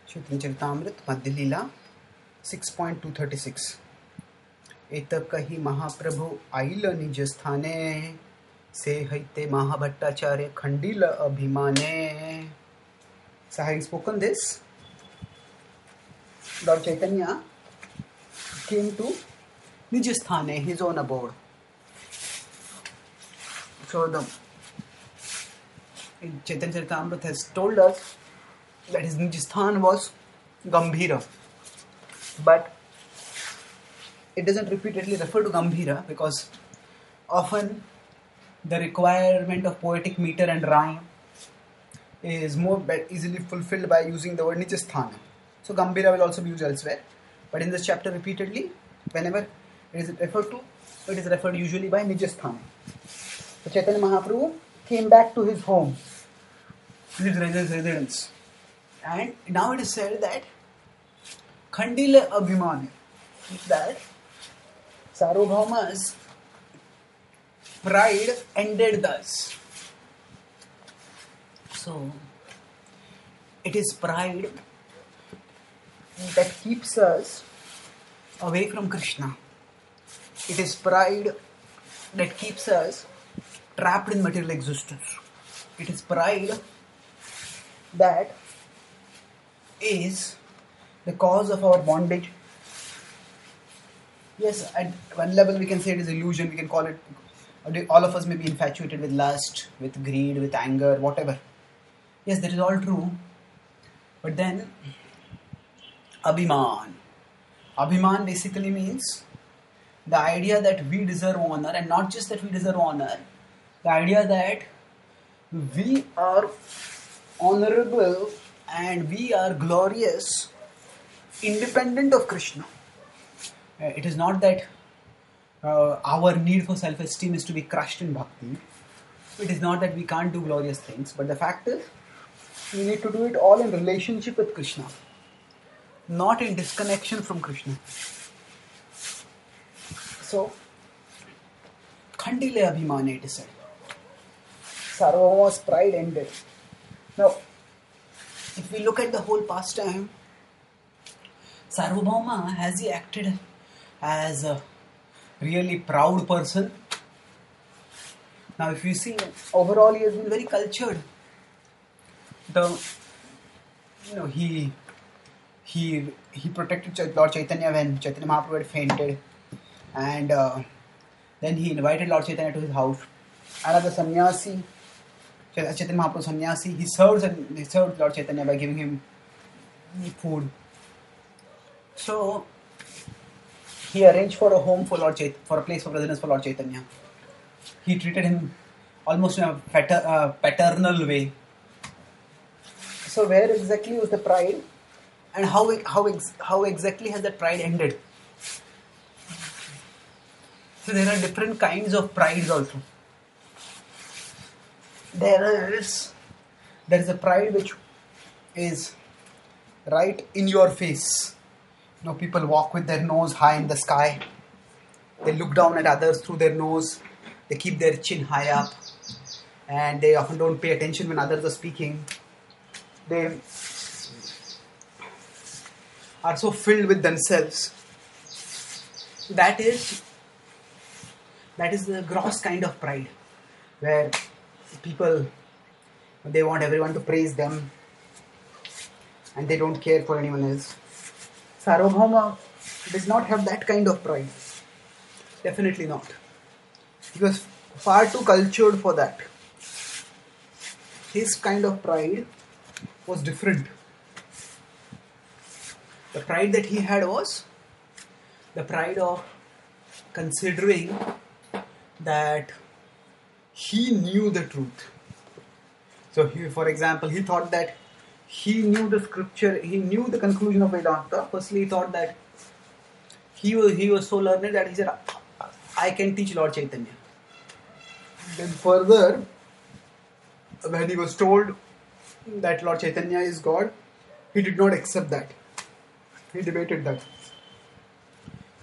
चैतन्यचरितामृत मध्य लीला 6.236 एतकहि महाप्रभु आइल निज स्थाने से हैते महाभट्टाचार्य खंडिल अभिमाने. So having spoken this, Lord Chaitanya came to Nijasthane, his own abode. So the Chaitanya Charitamrita has told us that his Nijasthan was Gambhira, but it doesn't repeatedly refer to Gambhira because often the requirement of poetic meter and rhyme is more easily fulfilled by using the word Nijasthana. So Gambhira will also be used elsewhere, but in this chapter repeatedly, whenever it is referred to, it is referred usually by Nijasthana. So Chaitanya Mahaprabhu came back to his home, his residence, and now it is said that Khandila Abhimani, that Sarvabhauma's pride ended thus. So, it is pride that keeps us away from Krishna. It is pride that keeps us trapped in material existence. It is pride that is the cause of our bondage. Yes, at one level we can say it is illusion, we can call it, all of us may be infatuated with lust, with greed, with anger, whatever. Yes, that is all true. But then, Abhiman. Abhiman basically means the idea that we deserve honor, and not just that we deserve honor, the idea that we are honorable and we are glorious independent of Krishna. It is not that our need for self-esteem is to be crushed in bhakti. It is not that we can't do glorious things, but the fact is we need to do it all in relationship with Krishna, not in disconnection from Krishna. So, Khandile Abhimane, it is said. Sarvabhauma's pride ended. Now, if we look at the whole pastime, Sarvabhauma, has he acted as a really proud person? Now, if you see, overall he has been very cultured. He protected Lord Chaitanya when Chaitanya Mahaprabhu had fainted, and then he invited Lord Chaitanya to his house. Another sannyasi, Chaitanya Mahaprabhu sannyasi, he served Lord Chaitanya by giving him food. So he arranged for a home for for a place of residence for Lord Chaitanya. He treated him almost in a paternal way. So where exactly was the pride, and how exactly has that pride ended? So there are different kinds of prides also. There is a pride which is right in your face. People walk with their nose high in the sky. They look down at others through their nose. They keep their chin high up, and they often don't pay attention when others are speaking. They are so filled with themselves. That is the gross kind of pride, where people, they want everyone to praise them and they don't care for anyone else. Sarvabhauma does not have that kind of pride. Definitely not. He was far too cultured for that. His kind of pride was different. The pride that he had was the pride of considering that he knew the truth. So, for example, he thought that he knew the scripture, he knew the conclusion of Vedanta. Firstly, he thought that he was so learned that he said, I can teach Lord Chaitanya. Then further, when he was told that Lord Chaitanya is God, he did not accept that. He debated that.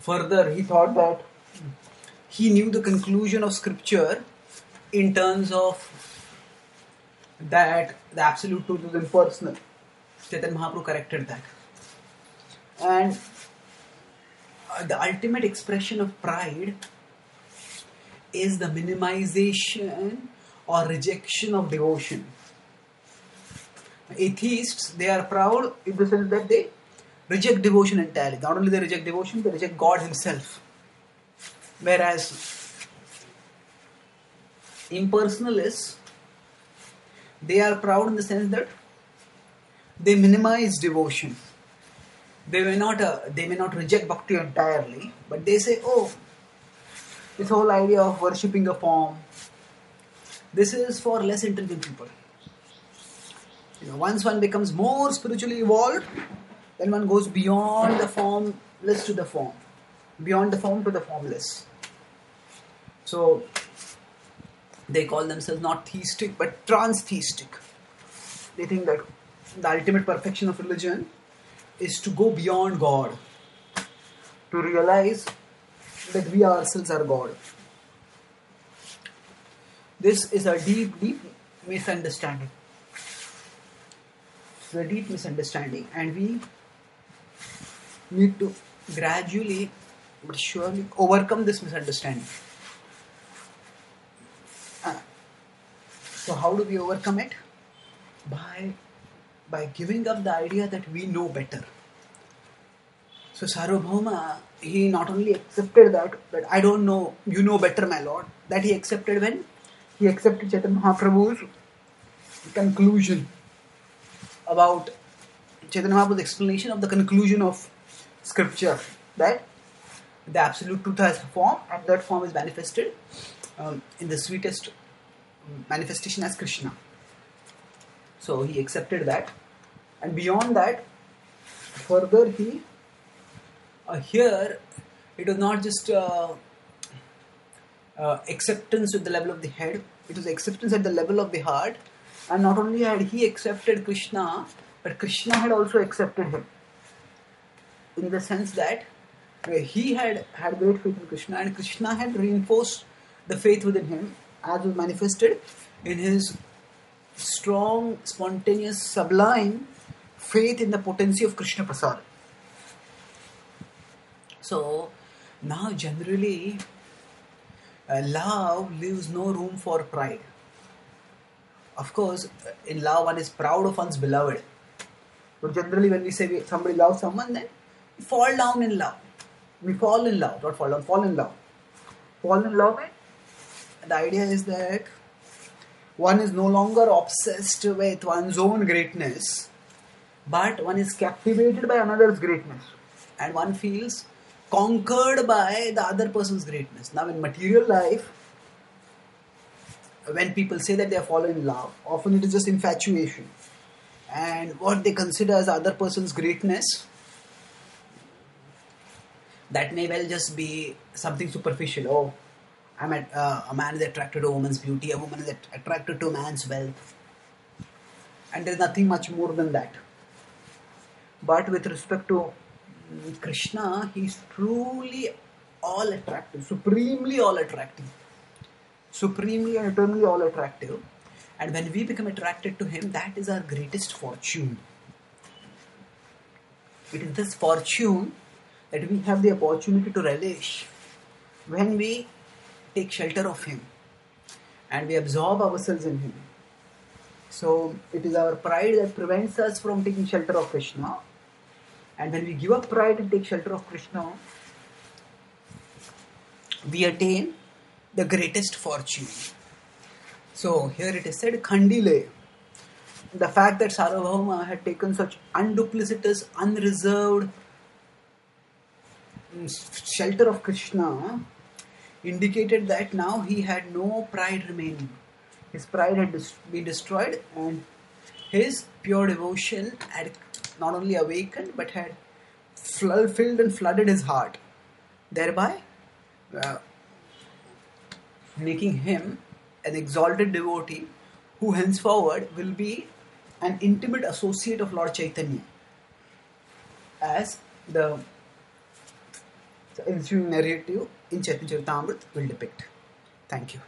Further, he thought that he knew the conclusion of scripture in terms of that the absolute truth is impersonal. Chaitanya Mahaprabhu corrected that. And the ultimate expression of pride is the minimization or rejection of devotion. Atheists, they are proud in the sense that they reject devotion entirely. Not only they reject devotion, they reject God Himself. Whereas impersonalists, they are proud in the sense that they minimize devotion. They may not reject bhakti entirely, but they say, oh, this whole idea of worshipping a form, this is for less intelligent people. Once one becomes more spiritually evolved, then one goes beyond the formless to the form, beyond the form to the formless. So they call themselves not theistic but transtheistic. They think that the ultimate perfection of religion is to go beyond God, to realize that we ourselves are God. This is a deep misunderstanding. It's a deep misunderstanding, and we need to gradually but surely overcome this misunderstanding. So how do we overcome it? By giving up the idea that we know better. So Sarvabhauma, he not only accepted that I don't know, you know better, my Lord. That he accepted when he accepted Chaitanya Mahaprabhu's conclusion about Chaitanya Mahaprabhu's explanation of the conclusion of scripture, that the absolute truth has form, and that form is manifested in the sweetest manifestation as Krishna. So he accepted that, and beyond that, further he here it was not just acceptance at the level of the head, it was acceptance at the level of the heart. And not only had he accepted Krishna, but Krishna had also accepted him, in the sense that he had great faith in Krishna, and Krishna had reinforced the faith within him, as was manifested in his strong, spontaneous, sublime faith in the potency of Krishna Prasad. So now generally love leaves no room for pride. Of course, in love one is proud of one's beloved. But generally when we say somebody loves someone, then we fall down in love. We fall in love, not fall down, fall in love. Fall in love, and the idea is that one is no longer obsessed with one's own greatness, but one is captivated by another's greatness, and one feels conquered by the other person's greatness. Now in material life, when people say that they are fallen in love, often it is just infatuation, and what they consider as the other person's greatness, that may well just be something superficial. Oh, a man is attracted to a woman's beauty, a woman is attracted to a man's wealth, and there is nothing much more than that. But with respect to Krishna, he is truly all attractive, supremely all attractive, supremely and eternally all attractive. And when we become attracted to him, that is our greatest fortune. It is this fortune that we have the opportunity to relish when we take shelter of him and we absorb ourselves in him. So it is our pride that prevents us from taking shelter of Krishna, and when we give up pride and take shelter of Krishna, we attain the greatest fortune. So here it is said, Khandile, the fact that Sarvabhauma had taken such unduplicitous, unreserved shelter of Krishna indicated that now he had no pride remaining. His pride had been destroyed, and his pure devotion had not only awakened but had filled and flooded his heart, thereby making him an exalted devotee who henceforward will be an intimate associate of Lord Chaitanya, as the ensuing narrative in Chaitanya Charitamrita will depict. Thank you.